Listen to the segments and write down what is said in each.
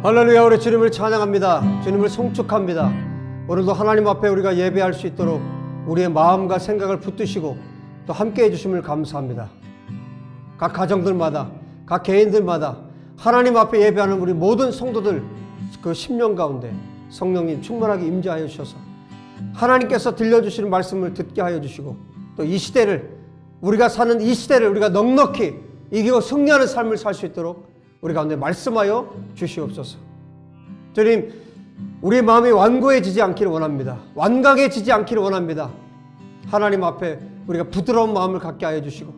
할렐루야. 우리 주님을 찬양합니다. 주님을 송축합니다. 오늘도 하나님 앞에 우리가 예배할 수 있도록 우리의 마음과 생각을 붙드시고 또 함께 해주심을 감사합니다. 각 가정들마다, 각 개인들마다 하나님 앞에 예배하는 우리 모든 성도들 그 심령 가운데 성령님 충만하게 임재하여 주셔서 하나님께서 들려주시는 말씀을 듣게 하여 주시고 또 이 시대를, 우리가 사는 이 시대를 우리가 넉넉히 이기고 승리하는 삶을 살 수 있도록 우리 가운데 말씀하여 주시옵소서. 주님, 우리의 마음이 완고해지지 않기를 원합니다. 완강해지지 않기를 원합니다. 하나님 앞에 우리가 부드러운 마음을 갖게 하여 주시고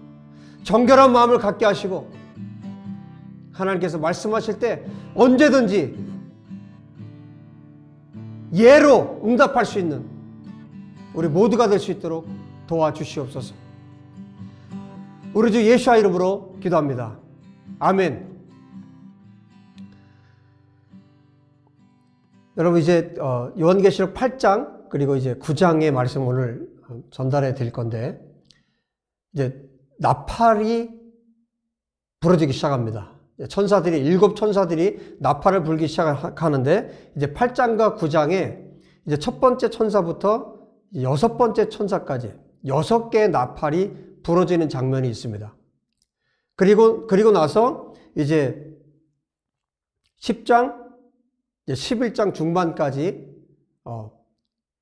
정결한 마음을 갖게 하시고 하나님께서 말씀하실 때 언제든지 예로 응답할 수 있는 우리 모두가 될 수 있도록 도와주시옵소서. 우리 주 예수와 이름으로 기도합니다. 아멘. 여러분, 이제 요한계시록 8장 그리고 이제 9장의 말씀 오늘 전달해 드릴 건데, 이제 나팔이 부러지기 시작합니다. 천사들이, 7 천사들이 나팔을 불기 시작하는데, 이제 8장과 9장에 이제 첫 번째 천사부터 6번째 천사까지 6개의 나팔이 부러지는 장면이 있습니다. 그리고 나서 이제 10장, 11장 중반까지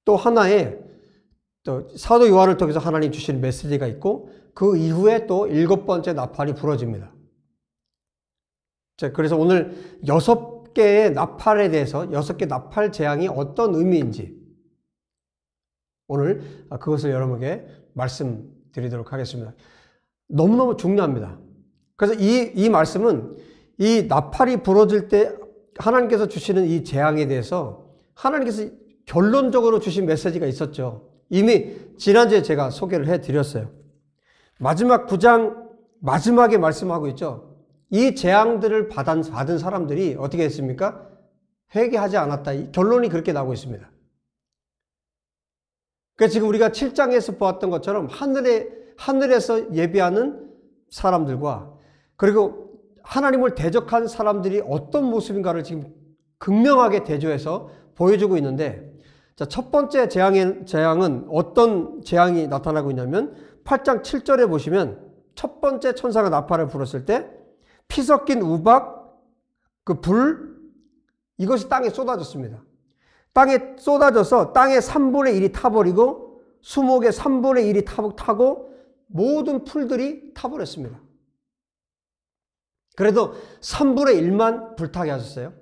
또 하나의 또 사도 요한을 통해서 하나님 주시는 메시지가 있고, 그 이후에 또 7번째 나팔이 부러집니다. 자, 그래서 오늘 6개의 나팔에 대해서 6개 나팔 재앙이 어떤 의미인지 오늘 그것을 여러분에게 말씀드리도록 하겠습니다. 너무너무 중요합니다. 그래서 이 말씀은 이 나팔이 부러질 때 하나님께서 주시는 이 재앙에 대해서 하나님께서 결론적으로 주신 메시지가 있었죠. 이미 지난주에 제가 소개를 해드렸어요. 마지막 9장 마지막에 말씀하고 있죠. 이 재앙들을 받은 사람들이 어떻게 했습니까? 회개하지 않았다. 결론이 그렇게 나오고 있습니다. 그래서 지금 우리가 7장에서 보았던 것처럼 하늘에서 예배하는 사람들과 그리고 하나님을 대적한 사람들이 어떤 모습인가를 지금 극명하게 대조해서 보여주고 있는데, 자, 첫 번째 재앙은 어떤 재앙이 나타나고 있냐면 8장 7절에 보시면 첫 번째 천사가 나팔을 불었을 때 피 섞인 우박, 그 불, 이것이 땅에 쏟아졌습니다. 땅에 쏟아져서 땅의 3분의 1이 타버리고 수목의 3분의 1이 타고 모든 풀들이 타버렸습니다. 그래도 3분의 1만 불타게 하셨어요.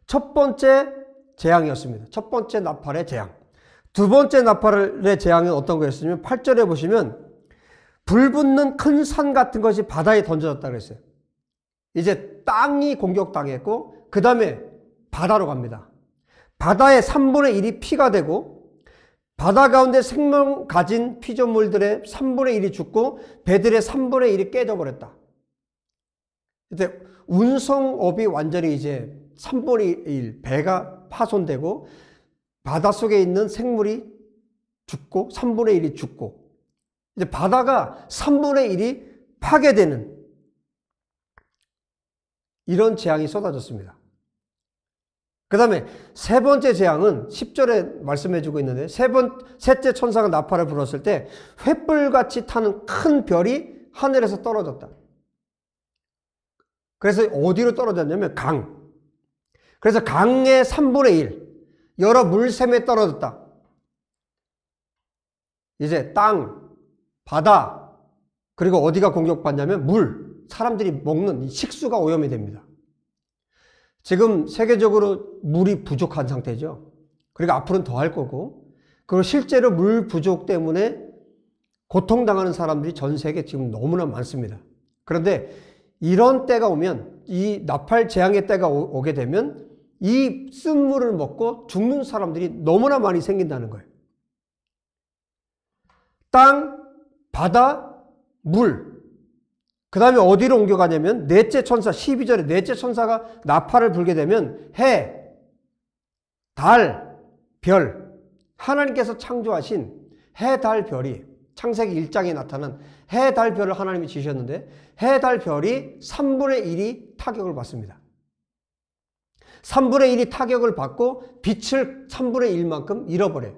첫 번째 재앙이었습니다. 첫 번째 나팔의 재앙. 두 번째 나팔의 재앙은 어떤 거였냐면 8절에 보시면 불 붙는 큰 산 같은 것이 바다에 던져졌다 그랬어요. 이제 땅이 공격당했고 그 다음에 바다로 갑니다. 바다의 3분의 1이 피가 되고 바다 가운데 생명 가진 피조물들의 3분의 1이 죽고 배들의 3분의 1이 깨져버렸다. 이때 운송업이 완전히 이제 3분의 1, 배가 파손되고 바닷속에 있는 생물이 죽고 3분의 1이 죽고 이제 바다가 3분의 1이 파괴되는 이런 재앙이 쏟아졌습니다. 그 다음에 세 번째 재앙은 10절에 말씀해주고 있는데 셋째 천사가 나팔을 불었을 때 횃불같이 타는 큰 별이 하늘에서 떨어졌다. 그래서 어디로 떨어졌냐면 강. 그래서 강의 3분의 1, 여러 물샘에 떨어졌다. 이제 땅, 바다, 그리고 어디가 공격받냐면 물, 사람들이 먹는 식수가 오염이 됩니다. 지금 세계적으로 물이 부족한 상태죠. 그리고 앞으로는 더 할 거고, 그리고 실제로 물 부족 때문에 고통당하는 사람들이 전 세계에 지금 너무나 많습니다. 그런데 이런 때가 오면, 이 나팔 재앙의 때가 오게 되면 이 쓴물을 먹고 죽는 사람들이 너무나 많이 생긴다는 거예요. 땅, 바다, 물. 그 다음에 어디로 옮겨가냐면 넷째 천사, 12절에 넷째 천사가 나팔을 불게 되면 해, 달, 별, 하나님께서 창조하신 해, 달, 별이 창세기 1장에 나타난 해, 달, 별을 하나님이 지으셨는데 해, 달, 별이 3분의 1이 타격을 받습니다. 3분의 1이 타격을 받고 빛을 3분의 1만큼 잃어버려요.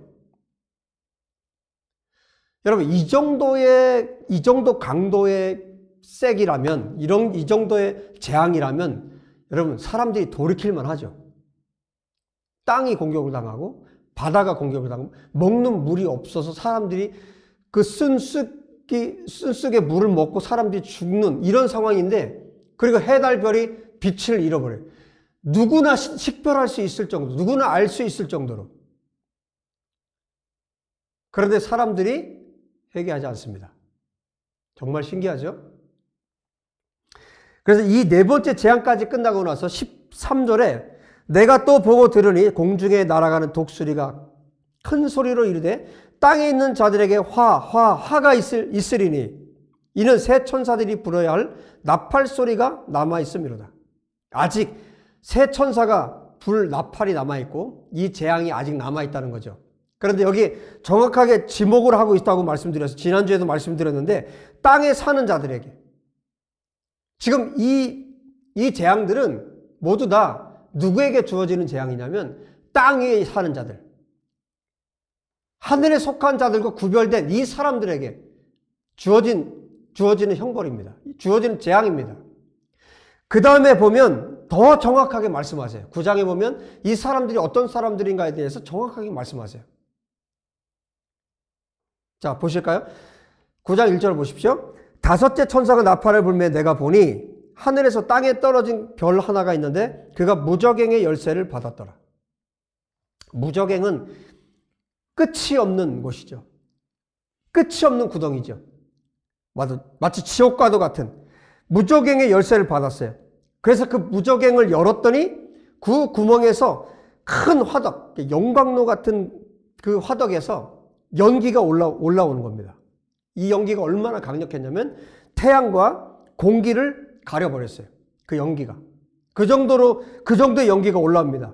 여러분, 이 정도 강도의 색이라면, 이 정도의 재앙이라면, 여러분, 사람들이 돌이킬만 하죠. 땅이 공격을 당하고, 바다가 공격을 당하고, 먹는 물이 없어서 사람들이 그 쓴쑥의 물을 먹고 사람들이 죽는 이런 상황인데, 그리고 해달별이 빛을 잃어버려요. 누구나 식별할 수 있을 정도, 누구나 알 수 있을 정도로. 그런데 사람들이 회개하지 않습니다. 정말 신기하죠? 그래서 이 네 번째 재앙까지 끝나고 나서 13절에 내가 또 보고 들으니 공중에 날아가는 독수리가 큰 소리로 이르되 땅에 있는 자들에게 화가 있으리니 이는 새 천사들이 불어야 할 나팔 소리가 남아있음이로다. 아직 새 천사가 불 나팔이 남아있고 이 재앙이 아직 남아있다는 거죠. 그런데 여기 정확하게 지목을 하고 있다고 말씀드려서 지난주에도 말씀드렸는데 땅에 사는 자들에게 지금 이 재앙들은 모두 다 누구에게 주어지는 재앙이냐면 땅 위에 사는 자들, 하늘에 속한 자들과 구별된 이 사람들에게 주어지는 형벌입니다. 주어지는 재앙입니다. 그 다음에 보면 더 정확하게 말씀하세요. 9장에 보면 이 사람들이 어떤 사람들인가에 대해서 정확하게 말씀하세요. 자, 보실까요? 9장 1절 보십시오. 다섯째 천사가 나팔을 불매 내가 보니 하늘에서 땅에 떨어진 별 하나가 있는데 그가 무저갱의 열쇠를 받았더라. 무저갱은 끝이 없는 곳이죠. 끝이 없는 구덩이죠. 마치 지옥과도 같은 무저갱의 열쇠를 받았어요. 그래서 그 무저갱을 열었더니 그 구멍에서 큰 화덕, 용광로 같은 그 화덕에서 연기가 올라오는 겁니다. 이 연기가 얼마나 강력했냐면 태양과 공기를 가려버렸어요. 그 연기가. 그 정도의 연기가 올라옵니다.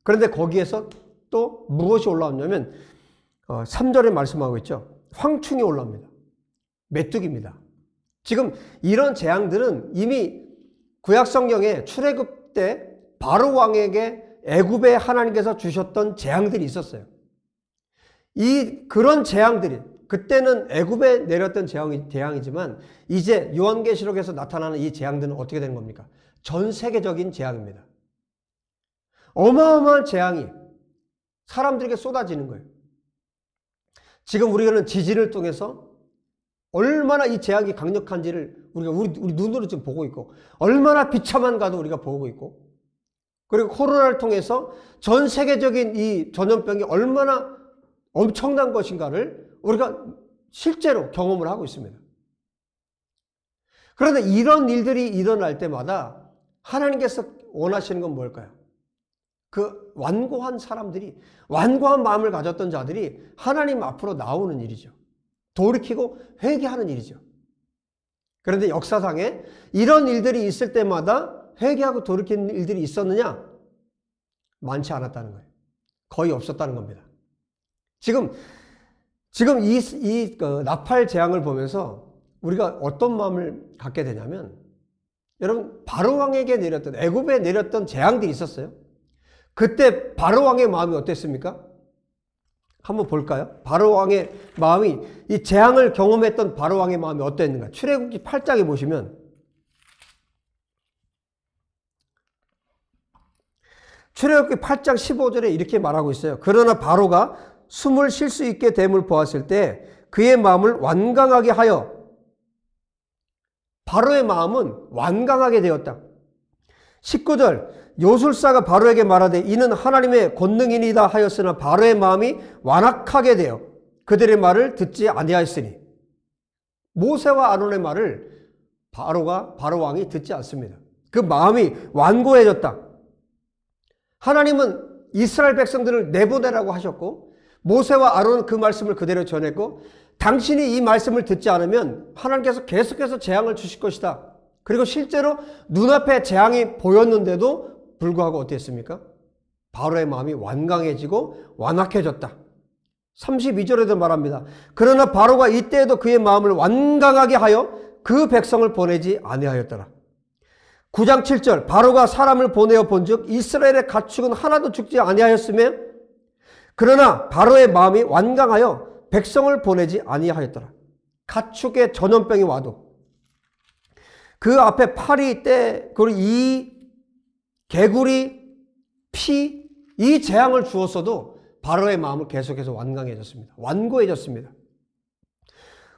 그런데 거기에서 또 무엇이 올라오냐면 3절에 말씀하고 있죠. 황충이 올라옵니다. 메뚜기입니다. 지금 이런 재앙들은 이미 구약성경에 출애굽 때 바로 왕에게 애굽의 하나님께서 주셨던 재앙들이 있었어요. 그런 재앙들이 그때는 애굽에 내렸던 재앙이지만 이제 요한계시록에서 나타나는 이 재앙들은 어떻게 되는 겁니까? 전 세계적인 재앙입니다. 어마어마한 재앙이 사람들에게 쏟아지는 거예요. 지금 우리는 지진을 통해서 얼마나 이 재앙이 강력한지를 우리 눈으로 지금 보고 있고 얼마나 비참한 가도 우리가 보고 있고 그리고 코로나를 통해서 전 세계적인 이 전염병이 얼마나 엄청난 것인가를 우리가 실제로 경험을 하고 있습니다. 그런데 이런 일들이 일어날 때마다 하나님께서 원하시는 건 뭘까요? 그 완고한 사람들이, 완고한 마음을 가졌던 자들이 하나님 앞으로 나오는 일이죠. 돌이키고 회개하는 일이죠. 그런데 역사상에 이런 일들이 있을 때마다 회개하고 돌이키는 일들이 있었느냐? 많지 않았다는 거예요. 거의 없었다는 겁니다. 지금 그 나팔 재앙을 보면서 우리가 어떤 마음을 갖게 되냐면 여러분 바로왕에게 내렸던 애굽에 내렸던 재앙들이 있었어요. 그때 바로왕의 마음이 어땠습니까? 한번 볼까요? 바로왕의 마음이 이 재앙을 경험했던 바로왕의 마음이 어땠는가? 출애굽기 8장에 보시면 출애굽기 8장 15절에 이렇게 말하고 있어요. 그러나 바로가 숨을 쉴 수 있게 됨을 보았을 때 그의 마음을 완강하게 하여 바로의 마음은 완강하게 되었다. 19절 요술사가 바로에게 말하되 이는 하나님의 권능이니이다 하였으나 바로의 마음이 완악하게 되어 그들의 말을 듣지 아니하였으니 모세와 아론의 말을 바로 왕이 듣지 않습니다. 그 마음이 완고해졌다. 하나님은 이스라엘 백성들을 내보내라고 하셨고 모세와 아론은 그 말씀을 그대로 전했고 당신이 이 말씀을 듣지 않으면 하나님께서 계속해서 재앙을 주실 것이다. 그리고 실제로 눈앞에 재앙이 보였는데도 불구하고 어땠습니까? 바로의 마음이 완강해지고 완악해졌다. 32절에도 말합니다. 그러나 바로가 이때에도 그의 마음을 완강하게 하여 그 백성을 보내지 아니하였더라. 9장 7절 바로가 사람을 보내어 본즉 이스라엘의 가축은 하나도 죽지 아니하였으며 그러나 바로의 마음이 완강하여 백성을 보내지 아니하였더라. 가축의 전염병이 와도 그 앞에 파리, 때, 그리고 이 개구리, 피, 이 재앙을 주었어도 바로의 마음은 계속해서 완강해졌습니다. 완고해졌습니다.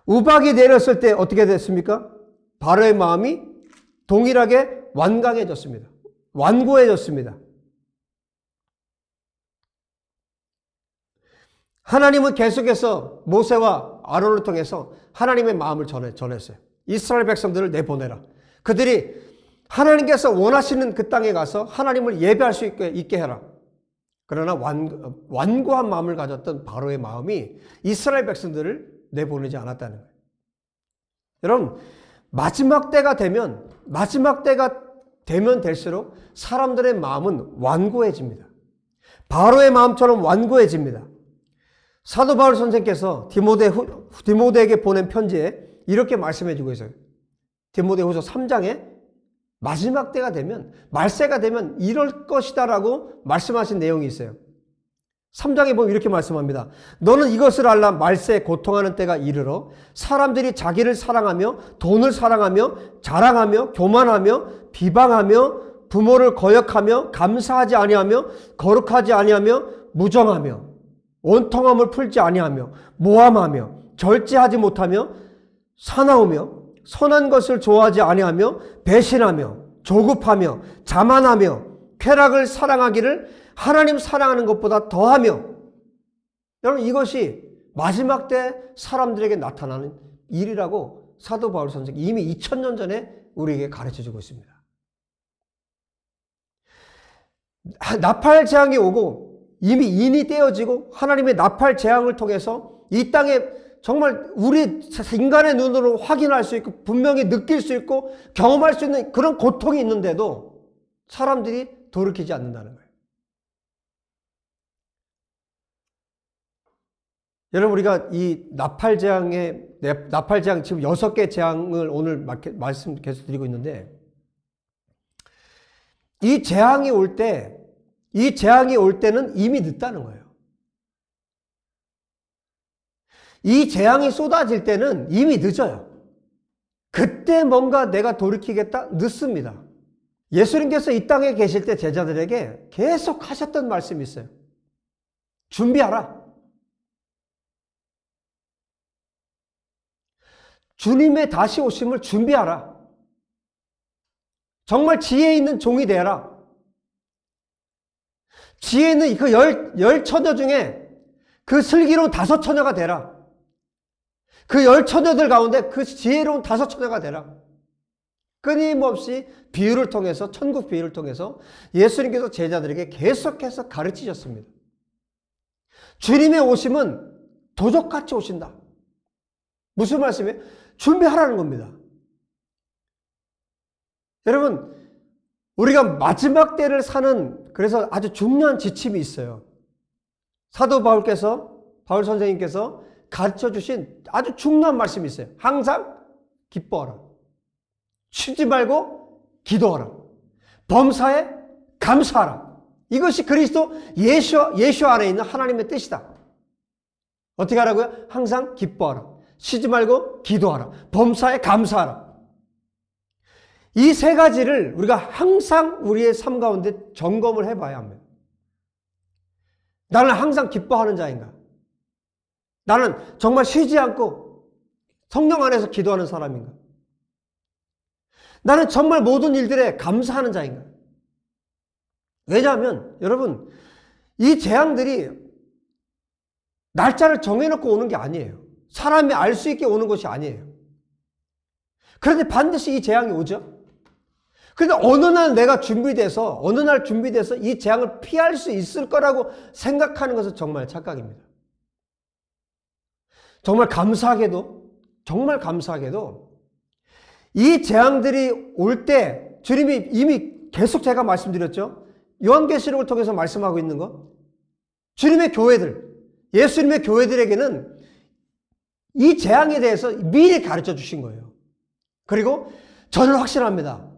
우박이 내렸을 때 어떻게 됐습니까? 바로의 마음이 동일하게 완강해졌습니다. 완고해졌습니다. 하나님은 계속해서 모세와 아론을 통해서 하나님의 마음을 전했어요. 이스라엘 백성들을 내보내라. 그들이 하나님께서 원하시는 그 땅에 가서 하나님을 예배할 수 있게 해라. 그러나 완고한 마음을 가졌던 바로의 마음이 이스라엘 백성들을 내보내지 않았다는 거예요. 여러분, 마지막 때가 되면 될수록 사람들의 마음은 완고해집니다. 바로의 마음처럼 완고해집니다. 사도 바울 선생께서 디모데에게 보낸 편지에 이렇게 말씀해 주고 있어요. 디모데후서 3장에 마지막 때가 되면, 말세가 되면 이럴 것이다라고 말씀하신 내용이 있어요. 3장에 보면 이렇게 말씀합니다. 너는 이것을 알라. 말세에 고통하는 때가 이르러 사람들이 자기를 사랑하며 돈을 사랑하며 자랑하며 교만하며 비방하며 부모를 거역하며 감사하지 아니하며 거룩하지 아니하며 무정하며 온통함을 풀지 아니하며 모함하며 절제하지 못하며 사나우며 선한 것을 좋아하지 아니하며 배신하며 조급하며 자만하며 쾌락을 사랑하기를 하나님 사랑하는 것보다 더하며. 여러분, 이것이 마지막 때 사람들에게 나타나는 일이라고 사도 바울 선생이 이미 2000년 전에 우리에게 가르쳐주고 있습니다. 나팔 재앙이 오고 이미 인이 떼어지고 하나님의 나팔 재앙을 통해서 이 땅에 정말 우리 인간의 눈으로 확인할 수 있고 분명히 느낄 수 있고 경험할 수 있는 그런 고통이 있는데도 사람들이 돌이키지 않는다는 거예요. 여러분, 우리가 이 나팔 재앙 지금 6개 재앙을 오늘 말씀 계속 드리고 있는데, 이 재앙이 올 때는 이미 늦다는 거예요. 이 재앙이 쏟아질 때는 이미 늦어요. 그때 뭔가 내가 돌이키겠다? 늦습니다. 예수님께서 이 땅에 계실 때 제자들에게 계속 하셨던 말씀이 있어요. 준비하라. 주님의 다시 오심을 준비하라. 정말 지혜 있는 종이 되라. 지혜 있는 그 열 처녀 중에 그 슬기로운 5 처녀가 되라. 그 10 처녀들 가운데 그 지혜로운 5 처녀가 되라. 끊임없이 비유를 통해서, 천국 비유를 통해서 예수님께서 제자들에게 계속해서 가르치셨습니다. 주님의 오심은 도적같이 오신다. 무슨 말씀이에요? 준비하라는 겁니다. 여러분, 우리가 마지막 때를 사는, 그래서 아주 중요한 지침이 있어요. 사도 바울 선생님께서 가르쳐 주신 아주 중요한 말씀이 있어요. 항상 기뻐하라. 쉬지 말고 기도하라. 범사에 감사하라. 이것이 그리스도 예수 안에 있는 하나님의 뜻이다. 어떻게 하라고요? 항상 기뻐하라. 쉬지 말고 기도하라. 범사에 감사하라. 이 3가지를 우리가 항상 우리의 삶 가운데 점검을 해봐야 합니다. 나는 항상 기뻐하는 자인가? 나는 정말 쉬지 않고 성령 안에서 기도하는 사람인가? 나는 정말 모든 일들에 감사하는 자인가? 왜냐하면 여러분, 이 재앙들이 날짜를 정해놓고 오는 게 아니에요. 사람이 알 수 있게 오는 것이 아니에요. 그런데 반드시 이 재앙이 오죠. 그런데 어느 날 준비돼서 이 재앙을 피할 수 있을 거라고 생각하는 것은 정말 착각입니다. 정말 감사하게도 이 재앙들이 올 때 주님이 이미 계속 제가 말씀드렸죠. 요한계시록을 통해서 말씀하고 있는 것. 주님의 교회들, 예수님의 교회들에게는 이 재앙에 대해서 미리 가르쳐 주신 거예요. 그리고 저는 확신합니다.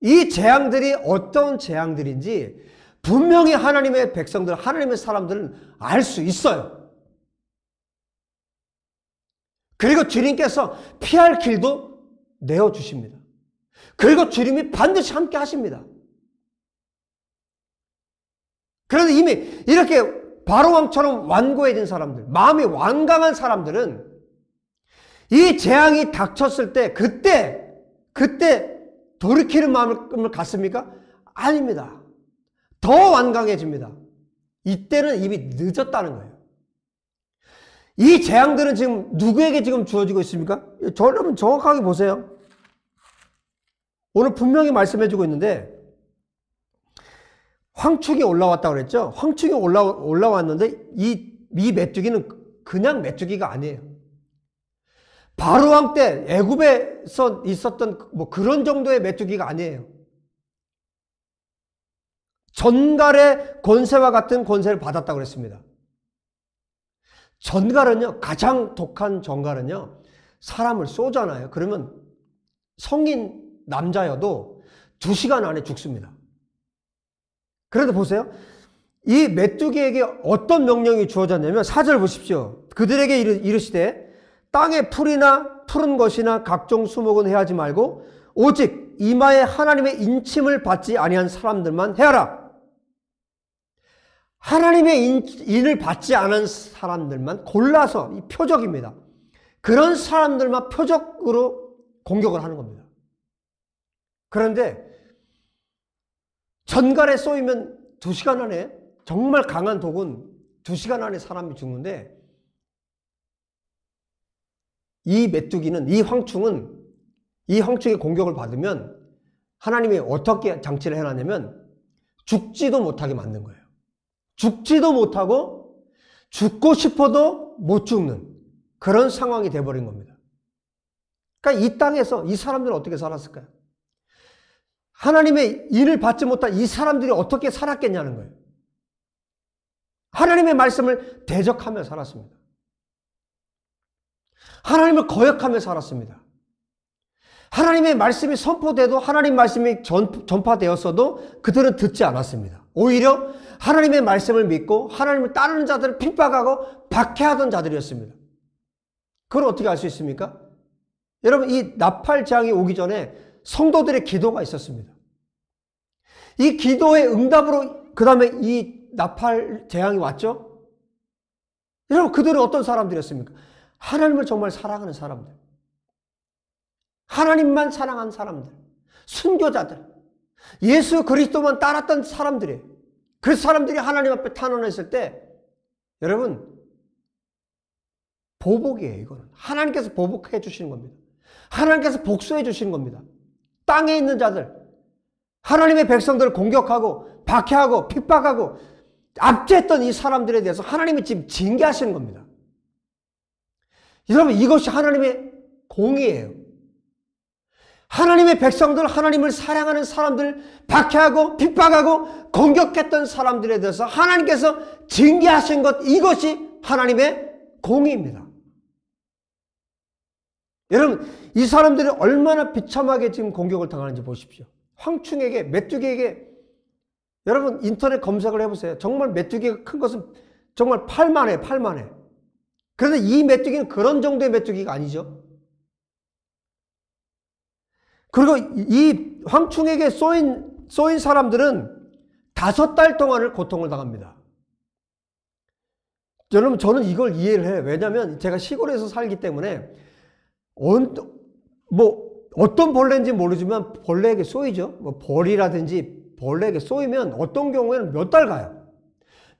이 재앙들이 어떤 재앙들인지 분명히 하나님의 백성들, 하나님의 사람들은 알 수 있어요. 그리고 주님께서 피할 길도 내어주십니다. 그리고 주님이 반드시 함께 하십니다. 그런데 이미 이렇게 바로왕처럼 완고해진 사람들, 마음이 완강한 사람들은 이 재앙이 닥쳤을 때 그때 돌이키는 마음을 갖습니까? 아닙니다. 더 완강해집니다. 이때는 이미 늦었다는 거예요. 이 재앙들은 지금 누구에게 지금 주어지고 있습니까? 여러분 정확하게 보세요. 오늘 분명히 말씀해주고 있는데 황축이 올라왔다고 그랬죠? 황축이 올라왔는데 이 메뚜기는 그냥 메뚜기가 아니에요. 바로왕 때 애굽에서 있었던 뭐 그런 정도의 메뚜기가 아니에요. 전갈의 권세와 같은 권세를 받았다고 그랬습니다. 전갈은요, 가장 독한 전갈은요, 사람을 쏘잖아요. 그러면 성인 남자여도 2시간 안에 죽습니다. 그런데 보세요. 이 메뚜기에게 어떤 명령이 주어졌냐면 4절 보십시오. 그들에게 이르시되 땅의 풀이나 푸른 것이나 각종 수목은 해하지 말고 오직 이마에 하나님의 인침을 받지 아니한 사람들만 해하라. 하나님의 인을 받지 않은 사람들만 골라서, 이 표적입니다. 그런 사람들만 표적으로 공격을 하는 겁니다. 그런데 전갈에 쏘이면 2시간 안에, 정말 강한 독은 2시간 안에 사람이 죽는데, 이 메뚜기는, 이 황충의 공격을 받으면 하나님이 어떻게 장치를 해놨냐면 죽지도 못하게 만든 거예요. 죽지도 못하고 죽고 싶어도 못 죽는 그런 상황이 돼버린 겁니다. 그러니까 이 땅에서 이 사람들은 어떻게 살았을까요? 하나님의 인을 받지 못한 이 사람들이 어떻게 살았겠냐는 거예요. 하나님의 말씀을 대적하며 살았습니다. 하나님을 거역하며 살았습니다. 하나님의 말씀이 선포돼도, 하나님 말씀이 전파되었어도 그들은 듣지 않았습니다. 오히려 하나님의 말씀을 믿고 하나님을 따르는 자들을 핍박하고 박해하던 자들이었습니다. 그걸 어떻게 알 수 있습니까? 여러분, 이 나팔 재앙이 오기 전에 성도들의 기도가 있었습니다. 이 기도의 응답으로 그 다음에 이 나팔 재앙이 왔죠? 여러분, 그들은 어떤 사람들이었습니까? 하나님을 정말 사랑하는 사람들, 하나님만 사랑한 사람들, 순교자들, 예수 그리스도만 따랐던 사람들이에요. 그 사람들이 하나님 앞에 탄원했을 때, 여러분, 보복이에요. 이거는 하나님께서 보복해 주시는 겁니다. 하나님께서 복수해 주시는 겁니다. 땅에 있는 자들, 하나님의 백성들을 공격하고 박해하고 핍박하고 압제했던 이 사람들에 대해서 하나님이 지금 징계하시는 겁니다. 여러분, 이것이 하나님의 공의예요. 하나님의 백성들, 하나님을 사랑하는 사람들, 박해하고 핍박하고 공격했던 사람들에 대해서 하나님께서 징계하신 것, 이것이 하나님의 공의입니다. 여러분, 이 사람들이 얼마나 비참하게 지금 공격을 당하는지 보십시오. 황충에게, 메뚜기에게, 여러분 인터넷 검색을 해보세요. 정말 메뚜기가 큰 것은 정말 팔만 해. 그런데 이 메뚜기는 그런 정도의 메뚜기가 아니죠. 그리고 이 황충에게 쏘인 사람들은 5달 동안을 고통을 당합니다. 여러분, 저는 이걸 이해를 해요. 왜냐하면 제가 시골에서 살기 때문에 어떤 벌레인지 모르지만 벌레에게 쏘이죠. 뭐 벌이라든지 벌레에게 쏘이면 어떤 경우에는 몇 달 가요.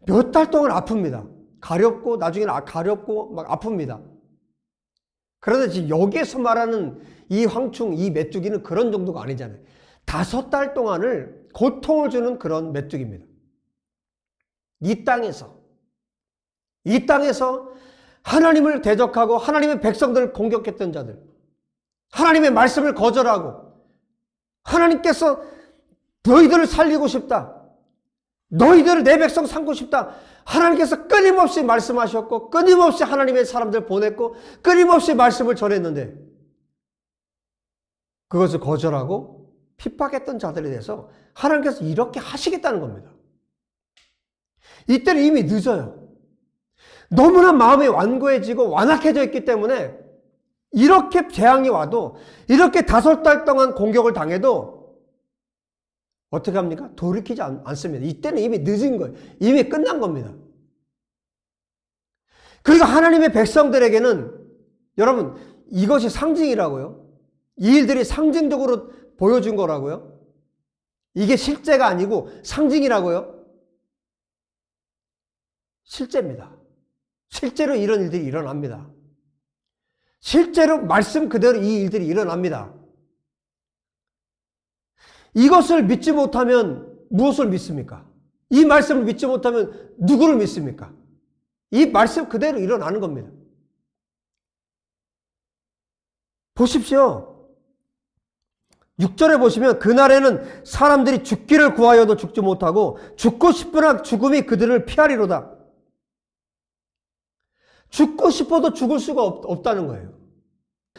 몇 달 동안 아픕니다. 가렵고 나중에는 가렵고 막 아픕니다. 그런데 지금 여기에서 말하는 이 황충, 이 메뚜기는 그런 정도가 아니잖아요. 5달 동안을 고통을 주는 그런 메뚜기입니다. 이 땅에서 하나님을 대적하고 하나님의 백성들을 공격했던 자들, 하나님의 말씀을 거절하고 하나님께서 너희들을 살리고 싶다, 너희들을 내 백성 삼고 싶다, 하나님께서 끊임없이 말씀하셨고 끊임없이 하나님의 사람들 보냈고 끊임없이 말씀을 전했는데 그것을 거절하고 핍박했던 자들에 대해서 하나님께서 이렇게 하시겠다는 겁니다. 이때는 이미 늦어요. 너무나 마음이 완고해지고 완악해져 있기 때문에 이렇게 재앙이 와도, 이렇게 5달 동안 공격을 당해도 어떻게 합니까? 돌이키지 않습니다. 이때는 이미 늦은 거예요. 이미 끝난 겁니다. 그리고 하나님의 백성들에게는 여러분, 이것이 상징이라고요. 이 일들이 상징적으로 보여준 거라고요. 이게 실제가 아니고 상징이라고요. 실제입니다. 실제로 이런 일들이 일어납니다. 실제로 말씀 그대로 이 일들이 일어납니다. 이것을 믿지 못하면 무엇을 믿습니까? 이 말씀을 믿지 못하면 누구를 믿습니까? 이 말씀 그대로 일어나는 겁니다. 보십시오. 6절에 보시면 그날에는 사람들이 죽기를 구하여도 죽지 못하고 죽고 싶으나 죽음이 그들을 피하리로다. 죽고 싶어도 죽을 수가 없다는 거예요.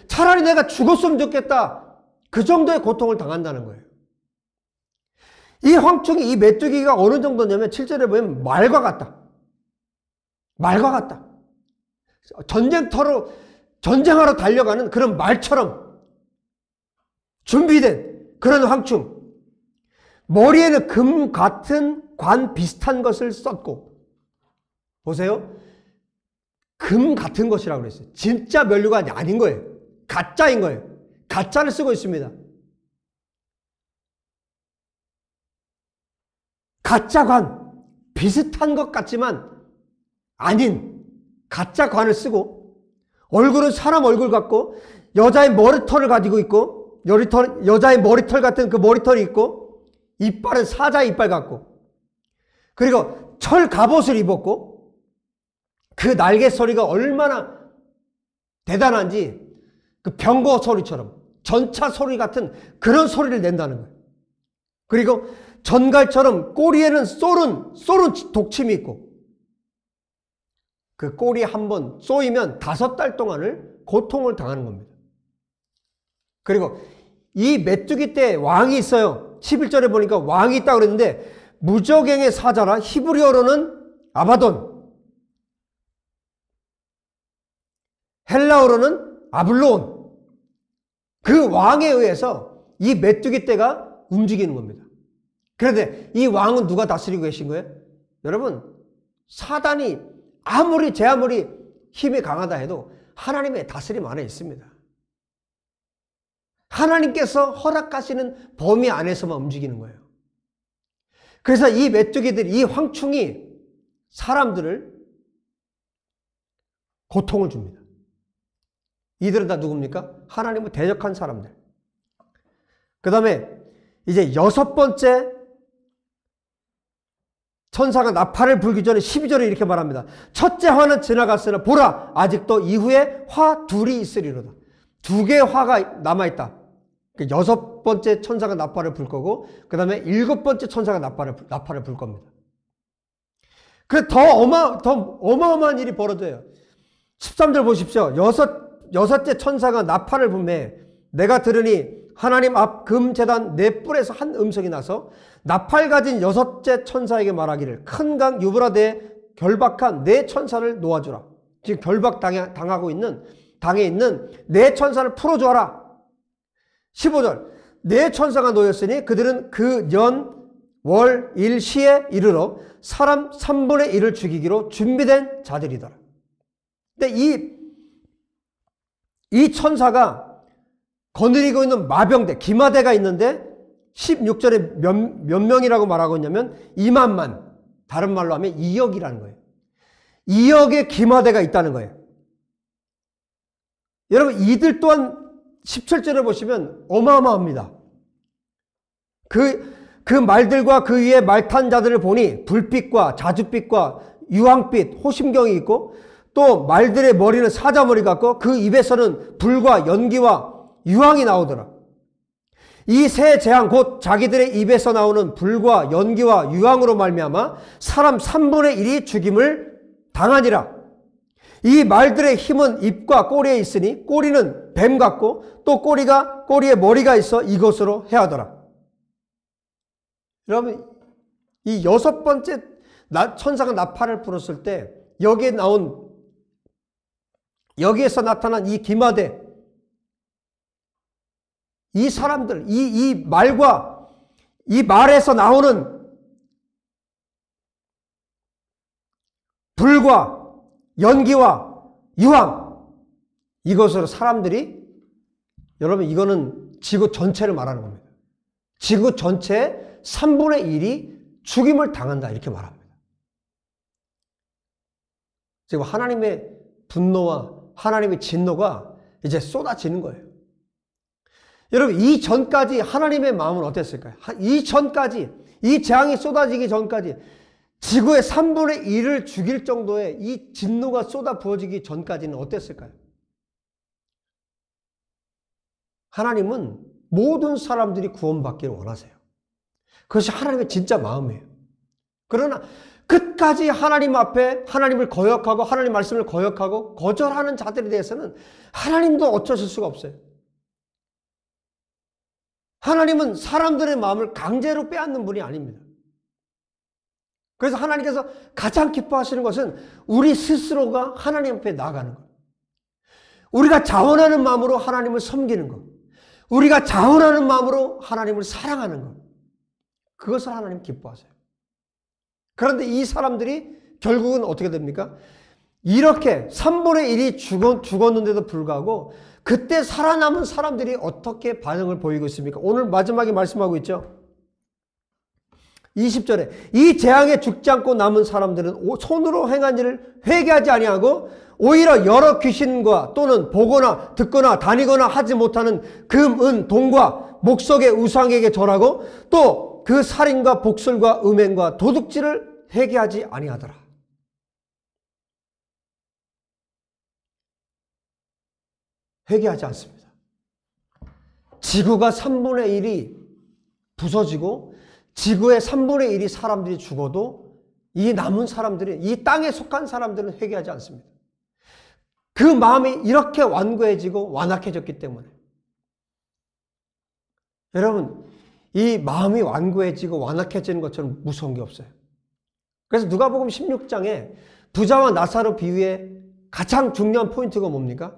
차라리 내가 죽었으면 좋겠다. 그 정도의 고통을 당한다는 거예요. 이 황충이, 이 메뚜기가 어느 정도냐면 7절에 보면 말과 같다. 말과 같다. 전쟁하러 달려가는 그런 말처럼 준비된 그런 황충. 머리에는 금 같은 관 비슷한 것을 썼고, 보세요. 금 같은 것이라고 그랬어요. 진짜 면류가 아닌 거예요. 가짜인 거예요. 가짜를 쓰고 있습니다. 가짜 관, 비슷한 것 같지만 아닌 가짜 관을 쓰고, 얼굴은 사람 얼굴 같고, 여자의 머리털을 가지고 있고, 여자의 머리털 같은 그 머리털이 있고, 이빨은 사자의 이빨 같고, 그리고 철 갑옷을 입었고, 그 날개 소리가 얼마나 대단한지 그 병거 소리처럼 전차 소리 같은 그런 소리를 낸다는 거예요. 그리고 전갈처럼 꼬리에는 쏘는 독침이 있고, 그 꼬리 한번 쏘이면 5달 동안을 고통을 당하는 겁니다. 그리고 이 메뚜기 때 왕이 있어요. 11절에 보니까 왕이 있다고 그랬는데, 무저갱의 사자라, 히브리어로는 아바돈, 헬라어로는 아블론. 그 왕에 의해서 이 메뚜기 떼가 움직이는 겁니다. 그런데 이 왕은 누가 다스리고 계신 거예요? 여러분, 사단이 제 아무리 힘이 강하다 해도 하나님의 다스림 안에 있습니다. 하나님께서 허락하시는 범위 안에서만 움직이는 거예요. 그래서 이 메뚜기들, 이 황충이 사람들을 고통을 줍니다. 이들은 다 누굽니까? 하나님을 대적한 사람들. 그 다음에 이제 6번째 천사가 나팔을 불기 전에 12절에 이렇게 말합니다. 첫째 화는 지나갔으나 보라, 아직도 이후에 화 둘이 있으리로다. 2개의 화가 남아있다. 6번째 천사가 나팔을 불 거고, 그 다음에 7번째 천사가 나팔을 불 겁니다. 그래서 더 어마어마한 일이 벌어져요. 13절 보십시오. 여섯째 천사가 나팔을 불매 내가 들으니 하나님 앞 금제단 네 뿔에서 한 음성이 나서 나팔 가진 6째 천사에게 말하기를 큰 강 유브라데에 결박한 4 천사를 놓아주라. 지금 결박당하고 있는 당에 있는 4 천사를 풀어주어라. 15절 4 천사가 놓였으니 그들은 그 년, 월, 일, 시에 이르러 사람 3분의 1을 죽이기로 준비된 자들이더라. 근데 이 천사가 거느리고 있는 마병대, 기마대가 있는데 16절에 몇 명이라고 말하고 있냐면 2만만, 다른 말로 하면 2억이라는 거예요. 2억의 기마대가 있다는 거예요. 여러분, 이들 또한 17절에 보시면 어마어마합니다. 그 말들과 그 위에 말 탄 자들을 보니 불빛과 자줏빛과 유황빛, 호심경이 있고, 또 말들의 머리는 사자머리 같고 그 입에서는 불과 연기와 유황이 나오더라. 이 세 재앙 곧 자기들의 입에서 나오는 불과 연기와 유황으로 말미암아 사람 3분의 1이 죽임을 당하니라. 이 말들의 힘은 입과 꼬리에 있으니 꼬리는 뱀 같고 또 꼬리에 머리가 있어 이것으로 해하더라. 여러분, 이 6번째 천사가 나팔을 불었을 때 여기에서 나타난 이 기마대, 이 사람들, 이 말과 이 말에서 나오는 불과 연기와 유황, 이것으로 사람들이, 여러분, 이거는 지구 전체를 말하는 겁니다. 지구 전체의 3분의 1이 죽임을 당한다, 이렇게 말합니다. 지금 하나님의 분노와 하나님의 진노가 이제 쏟아지는 거예요. 여러분, 이전까지 하나님의 마음은 어땠을까요? 이전까지, 이 재앙이 쏟아지기 전까지 지구의 3분의 1을 죽일 정도의 이 진노가 쏟아 부어지기 전까지는 어땠을까요? 하나님은 모든 사람들이 구원받기를 원하세요. 그것이 하나님의 진짜 마음이에요. 그러나 끝까지 하나님 앞에 하나님을 거역하고 하나님 말씀을 거역하고 거절하는 자들에 대해서는 하나님도 어쩌실 수가 없어요. 하나님은 사람들의 마음을 강제로 빼앗는 분이 아닙니다. 그래서 하나님께서 가장 기뻐하시는 것은 우리 스스로가 하나님 앞에 나아가는 것. 우리가 자원하는 마음으로 하나님을 섬기는 것. 우리가 자원하는 마음으로 하나님을 사랑하는 것. 그것을 하나님 기뻐하세요. 그런데 이 사람들이 결국은 어떻게 됩니까? 이렇게 3분의 1이 죽었는데도 불구하고 그때 살아남은 사람들이 어떻게 반응을 보이고 있습니까? 오늘 마지막에 말씀하고 있죠. 20절에 이 재앙에 죽지 않고 남은 사람들은 손으로 행한 일을 회개하지 아니하고 오히려 여러 귀신과 또는 보거나 듣거나 다니거나 하지 못하는 금, 은, 동과 목석의 우상에게 절하고 또 그 살인과 복술과 음행과 도둑질을 회개하지 아니하더라. 회개하지 않습니다. 지구가 3분의 1이 부서지고 지구의 3분의 1이 사람들이 죽어도 이 남은 사람들이, 이 땅에 속한 사람들은 회개하지 않습니다. 그 마음이 이렇게 완고해지고 완악해졌기 때문에. 여러분, 이 마음이 완고해지고 완악해지는 것처럼 무서운 게 없어요. 그래서 누가복음 16장에 부자와 나사로 비유의 가장 중요한 포인트가 뭡니까?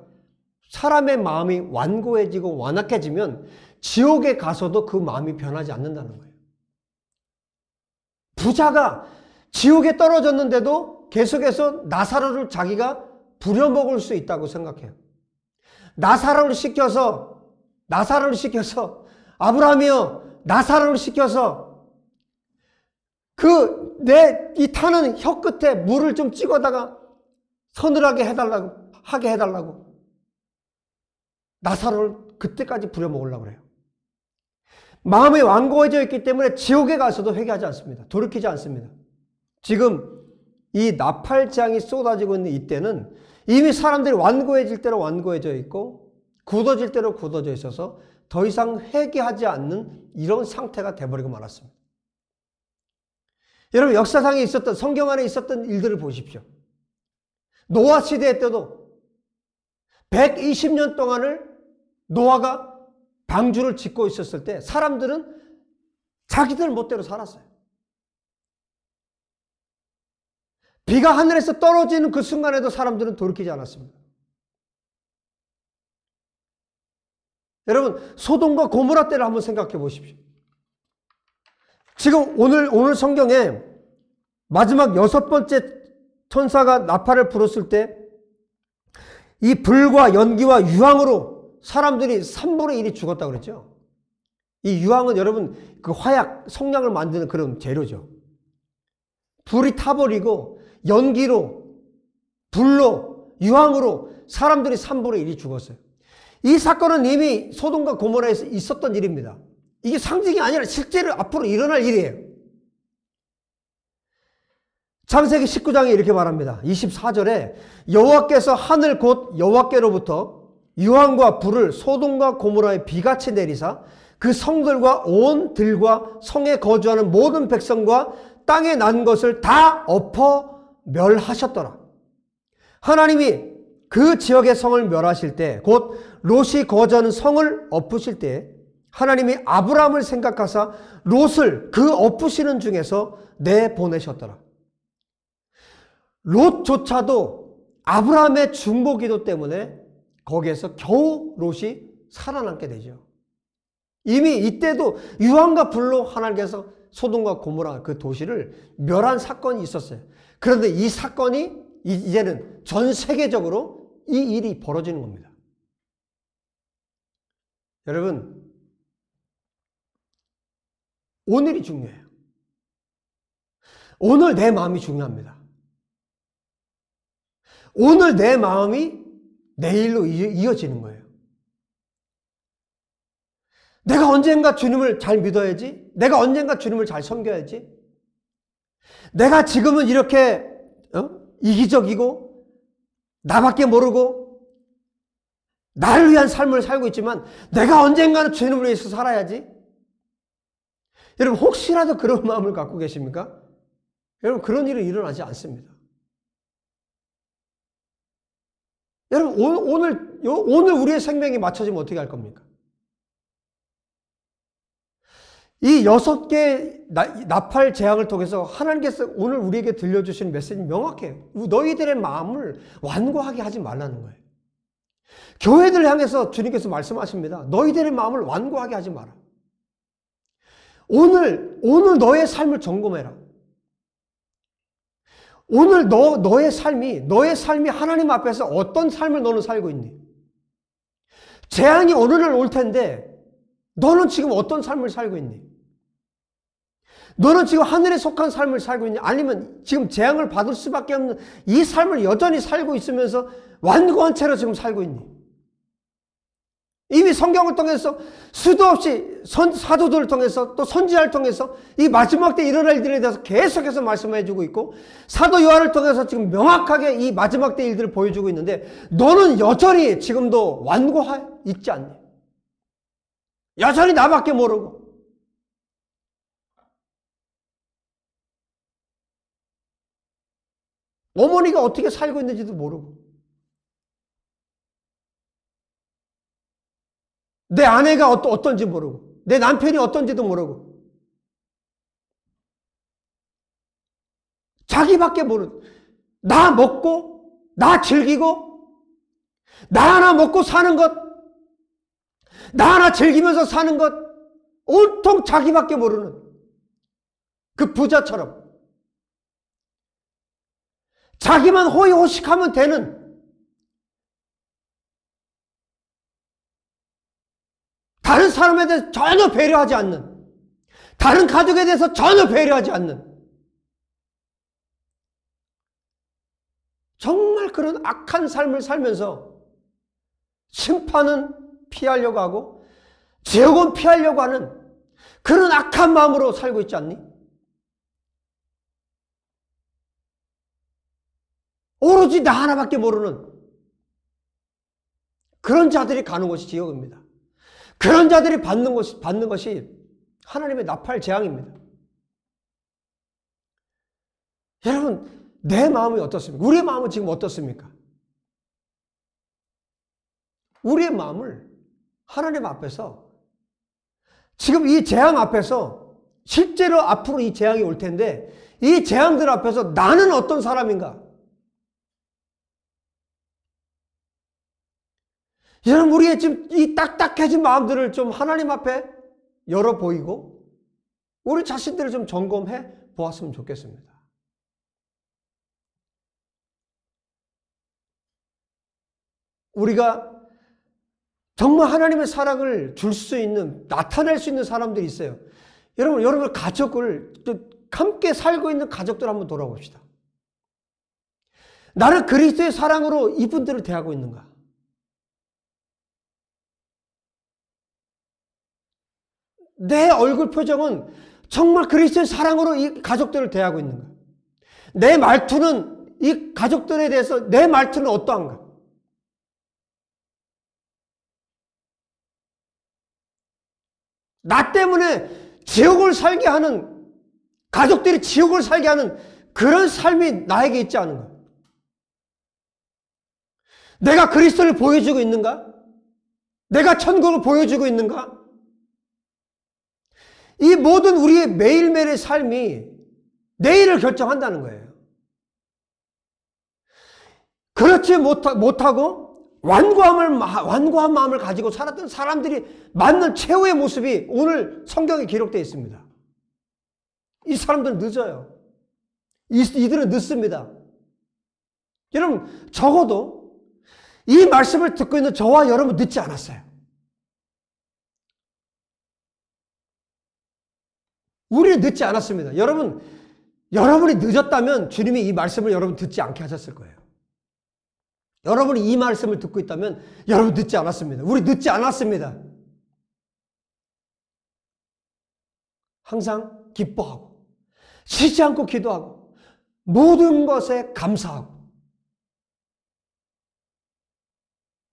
사람의 마음이 완고해지고 완악해지면 지옥에 가서도 그 마음이 변하지 않는다는 거예요. 부자가 지옥에 떨어졌는데도 계속해서 나사로를 자기가 부려먹을 수 있다고 생각해요. 나사로를 시켜서 아브라함이여 나사로를 시켜서 이 타는 혀 끝에 물을 좀 찍어다가 서늘하게 하게 해달라고 나사로를 그때까지 부려먹으려고 그래요. 마음이 완고해져 있기 때문에 지옥에 가서도 회개하지 않습니다. 돌이키지 않습니다. 지금 이 나팔장이 쏟아지고 있는 이때는 이미 사람들이 완고해질 대로 완고해져 있고 굳어질 대로 굳어져 있어서 더 이상 회개하지 않는 이런 상태가 돼버리고 말았습니다. 여러분, 역사상에 있었던, 성경 안에 있었던 일들을 보십시오. 노아 시대 때도 120년 동안을 노아가 방주를 짓고 있었을 때 사람들은 자기들 멋대로 살았어요. 비가 하늘에서 떨어지는 그 순간에도 사람들은 돌이키지 않았습니다. 여러분, 소돔과 고모라 때를 한번 생각해 보십시오. 지금 오늘 성경에 마지막 6번째 천사가 나팔을 불었을 때 이 불과 연기와 유황으로 사람들이 3분의 1이 죽었다고 그랬죠. 이 유황은 여러분 그 화약, 성냥을 만드는 그런 재료죠. 불이 타버리고 연기로, 불로, 유황으로 사람들이 3분의 1이 죽었어요. 이 사건은 이미 소돔과 고모라에서 있었던 일입니다. 이게 상징이 아니라 실제로 앞으로 일어날 일이에요. 창세기 19장에 이렇게 말합니다. 24절에 여호와께서 하늘 곧 여호와께로부터 유황과 불을 소돔과 고모라에 비같이 내리사 그 성들과 온 들과 성에 거주하는 모든 백성과 땅에 난 것을 다 엎어 멸하셨더라. 하나님이 그 지역의 성을 멸하실 때, 곧 롯이 거주하는 성을 엎으실 때 하나님이 아브라함을 생각하사 롯을 그 엎으시는 중에서 내보내셨더라. 롯조차도 아브라함의 중보기도 때문에 거기에서 겨우 롯이 살아남게 되죠. 이미 이때도 유황과 불로 하나님께서 소돔과 고모라 그 도시를 멸한 사건이 있었어요. 그런데 이 사건이 이제는 전 세계적으로 이 일이 벌어지는 겁니다. 여러분, 오늘이 중요해요. 오늘 내 마음이 중요합니다. 오늘 내 마음이 내일로 이어지는 거예요. 내가 언젠가 주님을 잘 믿어야지. 내가 언젠가 주님을 잘 섬겨야지. 내가 지금은 이렇게 이기적이고 나밖에 모르고 나를 위한 삶을 살고 있지만 내가 언젠가는 주님을 위해서 살아야지. 여러분, 혹시라도 그런 마음을 갖고 계십니까? 여러분, 그런 일은 일어나지 않습니다. 여러분, 오늘 우리의 생명이 맞춰지면 어떻게 할 겁니까? 이 6개의 나팔 재앙을 통해서 하나님께서 오늘 우리에게 들려주신 메시지는 명확해요. 너희들의 마음을 완고하게 하지 말라는 거예요. 교회들 향해서 주님께서 말씀하십니다. 너희들의 마음을 완고하게 하지 마라. 오늘 너의 삶을 점검해라. 오늘 너의 삶이 하나님 앞에서 어떤 삶을 너는 살고 있니? 재앙이 어느 날 올 텐데 너는 지금 어떤 삶을 살고 있니? 너는 지금 하늘에 속한 삶을 살고 있니? 아니면 지금 재앙을 받을 수밖에 없는 이 삶을 여전히 살고 있으면서 완고한 채로 지금 살고 있니? 이미 성경을 통해서 수도 없이 사도들을 통해서 또 선지자를 통해서 이 마지막 때 일어날 일들에 대해서 계속해서 말씀해 주고 있고 사도 요한을 통해서 지금 명확하게 이 마지막 때 일들을 보여주고 있는데 너는 여전히 지금도 완고해 있지 않니? 여전히 나밖에 모르고 어머니가 어떻게 살고 있는지도 모르고 내 아내가 어떤지 모르고 내 남편이 어떤지도 모르고 자기밖에 모르고 나 먹고 나 즐기고 나 하나 먹고 사는 것 나 하나 즐기면서 사는 것 온통 자기밖에 모르는 그 부자처럼 자기만 호의호식하면 되는 다른 사람에 대해서 전혀 배려하지 않는 다른 가족에 대해서 전혀 배려하지 않는 정말 그런 악한 삶을 살면서 심판은 피하려고 하고 지옥은 피하려고 하는 그런 악한 마음으로 살고 있지 않니? 오로지 나 하나밖에 모르는 그런 자들이 가는 것이 지옥입니다. 그런 자들이 받는 것이 하나님의 나팔 재앙입니다. 여러분, 내 마음이 어떻습니까? 우리의 마음은 지금 어떻습니까? 우리의 마음을 하나님 앞에서 지금 이 재앙 앞에서 실제로 앞으로 이 재앙이 올 텐데 이 재앙들 앞에서 나는 어떤 사람인가? 여러분, 우리의 지금 이 딱딱해진 마음들을 좀 하나님 앞에 열어 보이고 우리 자신들을 좀 점검해 보았으면 좋겠습니다. 우리가 정말 하나님의 사랑을 줄 수 있는, 나타낼 수 있는 사람들이 있어요. 여러분 가족을, 함께 살고 있는 가족들 한번 돌아봅시다. 나는 그리스도의 사랑으로 이분들을 대하고 있는가? 내 얼굴 표정은 정말 그리스도의 사랑으로 이 가족들을 대하고 있는가? 내 말투는 이 가족들에 대해서 내 말투는 어떠한가? 나 때문에 지옥을 살게 하는, 가족들이 지옥을 살게 하는 그런 삶이 나에게 있지 않은가? 내가 그리스도를 보여주고 있는가? 내가 천국을 보여주고 있는가? 이 모든 우리의 매일매일의 삶이 내일을 결정한다는 거예요. 그렇지 못하고 완고한 마음을 가지고 살았던 사람들이 맞는 최후의 모습이 오늘 성경에 기록되어 있습니다. 이 사람들은 늦어요. 이들은 늦습니다. 여러분, 적어도 이 말씀을 듣고 있는 저와 여러분 늦지 않았어요. 우리는 늦지 않았습니다. 여러분이 늦었다면 주님이 이 말씀을 여러분 듣지 않게 하셨을 거예요. 여러분이 이 말씀을 듣고 있다면 여러분 늦지 않았습니다. 우리 늦지 않았습니다. 항상 기뻐하고 쉬지 않고 기도하고 모든 것에 감사하고.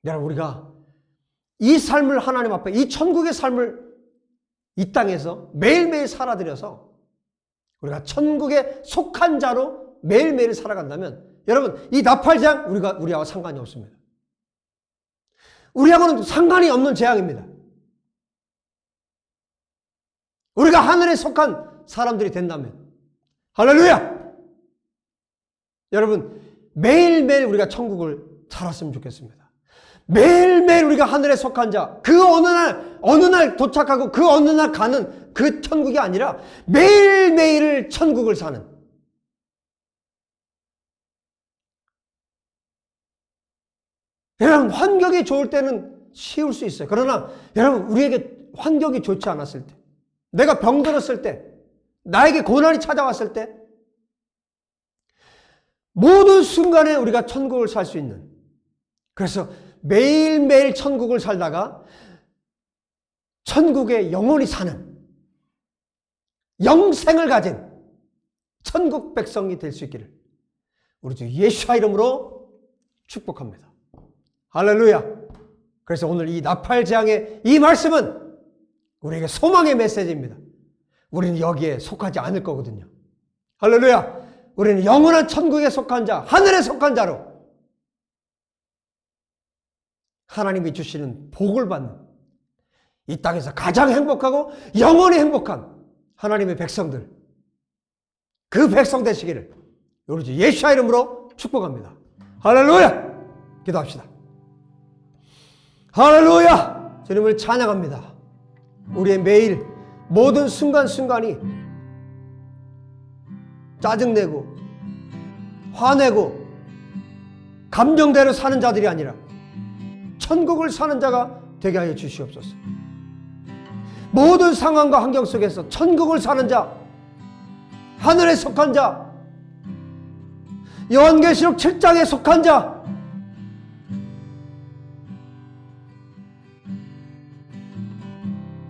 여러분, 우리가 이 삶을 하나님 앞에, 이 천국의 삶을 이 땅에서 매일매일 살아들여서 우리가 천국에 속한 자로 매일매일 살아간다면 여러분, 이 나팔재앙 우리하고 상관이 없습니다. 우리하고는 상관이 없는 재앙입니다. 우리가 하늘에 속한 사람들이 된다면. 할렐루야! 여러분, 매일매일 우리가 천국을 살았으면 좋겠습니다. 매일매일 우리가 하늘에 속한 자, 그 어느 날 도착하고 그 어느 날 가는 그 천국이 아니라 매일매일 천국을 사는. 여러분, 환경이 좋을 때는 쉬울 수 있어요. 그러나 여러분, 우리에게 환경이 좋지 않았을 때, 내가 병들었을 때, 나에게 고난이 찾아왔을 때, 모든 순간에 우리가 천국을 살 수 있는, 그래서 매일매일 천국을 살다가 천국에 영원히 사는 영생을 가진 천국 백성이 될 수 있기를 우리 주 예수와 이름으로 축복합니다. 할렐루야. 그래서 오늘 이 나팔재앙의 이 말씀은 우리에게 소망의 메시지입니다. 우리는 여기에 속하지 않을 거거든요. 할렐루야. 우리는 영원한 천국에 속한 자, 하늘에 속한 자로 하나님이 주시는 복을 받는 이 땅에서 가장 행복하고 영원히 행복한 하나님의 백성들, 그 백성 되시기를 우리 주 예수의 이름으로 축복합니다. 할렐루야. 기도합시다. 할렐루야. 주님을 찬양합니다. 우리의 매일 모든 순간순간이 짜증내고 화내고 감정대로 사는 자들이 아니라 천국을 사는 자가 되게 하여 주시옵소서. 모든 상황과 환경 속에서 천국을 사는 자, 하늘에 속한 자, 요한계시록 7장에 속한 자,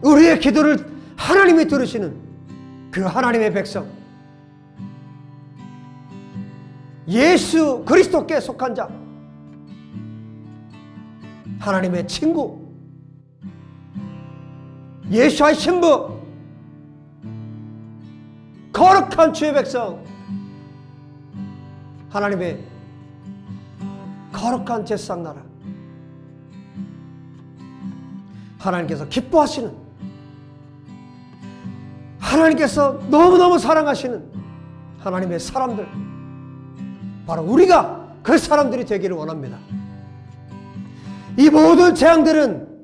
우리의 기도를 하나님이 들으시는 그 하나님의 백성, 예수 그리스도께 속한 자, 하나님의 친구, 예수의 신부, 거룩한 주의 백성, 하나님의 거룩한 제사장 나라, 하나님께서 기뻐하시는, 하나님께서 너무너무 사랑하시는 하나님의 사람들, 바로 우리가 그 사람들이 되기를 원합니다. 이 모든 재앙들은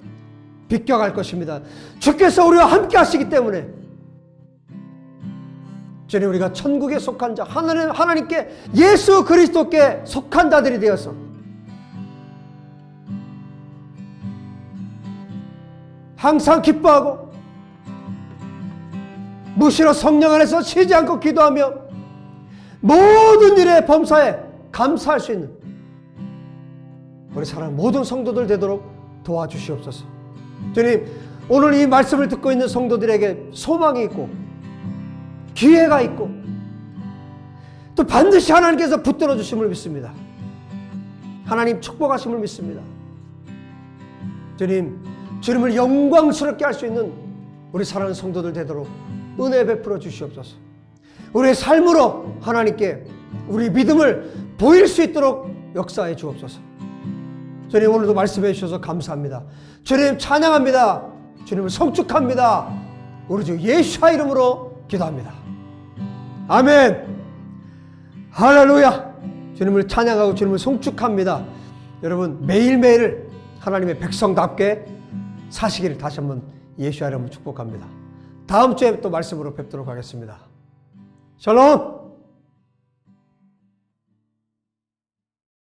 비껴갈 것입니다. 주께서 우리와 함께 하시기 때문에 주님, 우리가 천국에 속한 자, 하나님께 예수 그리스도께 속한 자들이 되어서 항상 기뻐하고 무시로 성령 안에서 쉬지 않고 기도하며 모든 일에 범사에 감사할 수 있는 우리 사랑하는 모든 성도들 되도록 도와주시옵소서. 주님, 오늘 이 말씀을 듣고 있는 성도들에게 소망이 있고 기회가 있고 또 반드시 하나님께서 붙들어 주심을 믿습니다. 하나님 축복하심을 믿습니다. 주님, 주님을 영광스럽게 할 수 있는 우리 사랑하는 성도들 되도록 은혜 베풀어 주시옵소서. 우리의 삶으로 하나님께 우리 믿음을 보일 수 있도록 역사해 주옵소서. 주님, 오늘도 말씀해 주셔서 감사합니다. 주님 찬양합니다. 주님을 성축합니다. 우리 주 예수와 이름으로 기도합니다. 아멘. 할렐루야. 주님을 찬양하고 주님을 송축합니다. 여러분 매일매일 하나님의 백성답게 사시기를 다시 한번 예수와 이름으로 축복합니다. 다음 주에 또 말씀으로 뵙도록 하겠습니다. 샬롬.